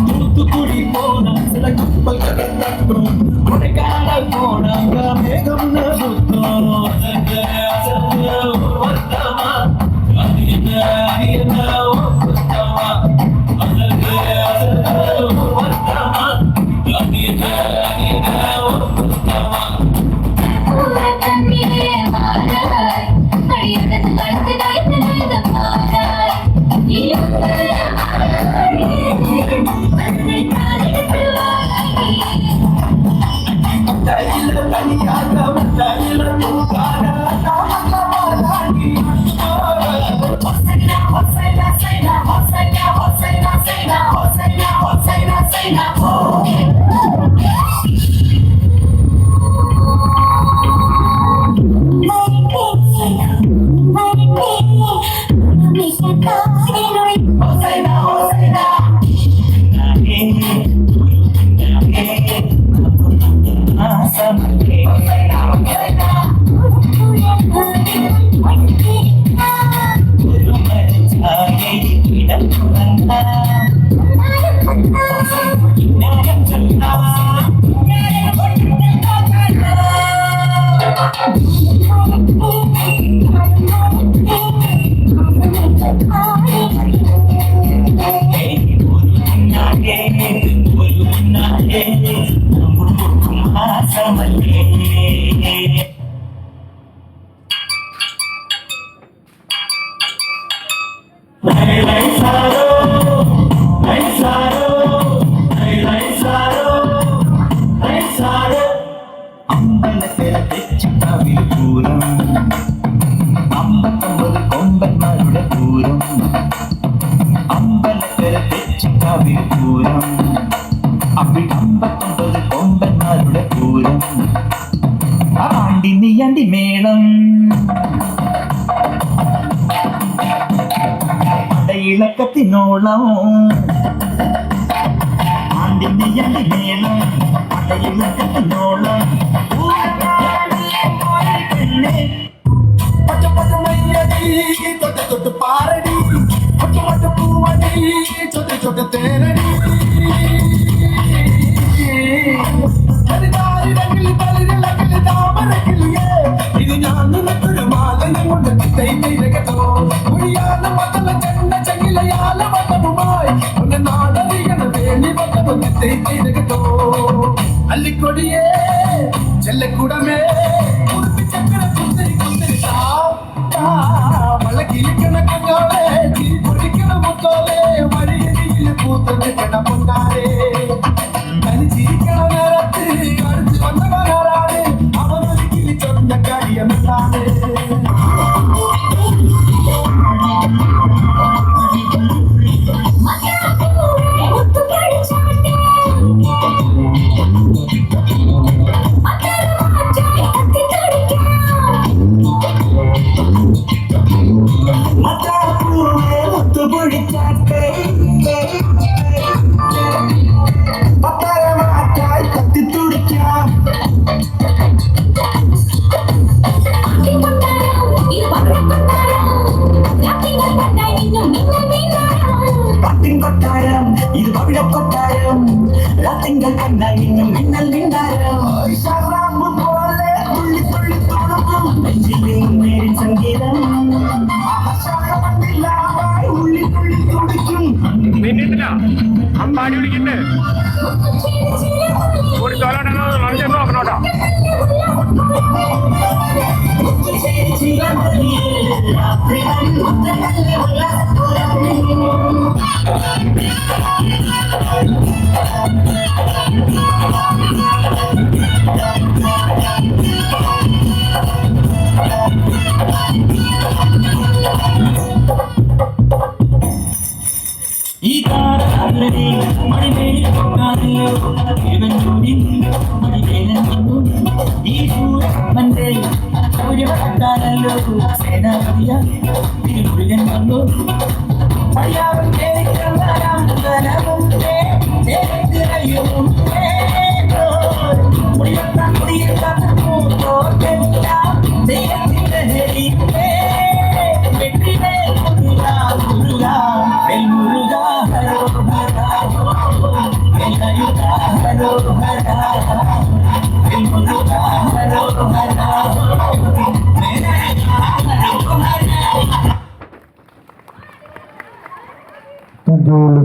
தூத்துக்குடி போன சில கப்பல் கடத்தட்டும் கொடைக்கால போனாங்க மேகம் சுத்தம் வர்த்தமா அது என்ன வர்த்தமா வர்த்தமா அது என்ன வர்த்தமா மேளம் இலக்கத்தினோளம் ஆண்டினி மேளம் இலக்கத்தினோளம் தொட்டு தொட்டு பாரடி மொட்டு மொட்டு பூவடி சொட்டு சொட்டு தேரடி இது ഞാൻ നിനക്കൊരു മാലയും കൊണ്ട് തൈതോ മുഴിയാല മതല ചെന്ന ചങ്ങിലയാല വട്ടവുമായി ഒന്ന് നാടറിയണ വേണി വട്ടവും തൈതോ അല്ലിക്കൊടിയേ ചെല്ലക്കുടമേ ചക്കര കുത്തിരി കുത്തിരി മഴക്കിളിക്കണ കണ്ണോളെ പൊടിക്കണ മുത്തോളെ വഴിയരിയിൽ പൂത്ത നിൽക്കണ പൊന്നാരെ കരിച്ചിരിക്കണ നേരത്ത് അടുത്ത് വന്നവരാണ് അവനൊരിക്കലും ചൊന്ന കാര്യമെന്നാണ് കൊട്ടാരം ഇത് പവിഴ കൊട്ടാരം രാത്തിങ്കൾ കണ്ടാൽ ഇന്നും മിന്നൽ മിണ്ടാരം പോലെ തുള്ളി തുള്ളി തുളുമ്പും നെഞ്ചിലെയും നേരിൻ സംഗീതം ഉള്ളി തുള്ളി തുടിക്കും അമ്പാടി വിളിക്കണ്ടേ ഒരു ചോലാണോ നോക്കണോട്ടോ രാത്രി நல்ல உல்லாசப்புறம் ഈ താരേ മണിമേലിൽ കൊണ്ടാണല്ലോ ഇവനോടി മണിമേലൻ വന്നു ഈ സൂര്യന്റെ സൂര്യവട്ടാണല്ലോ സേനാപതിയ തിരുമുരുകൻ വന്നു മലയാളം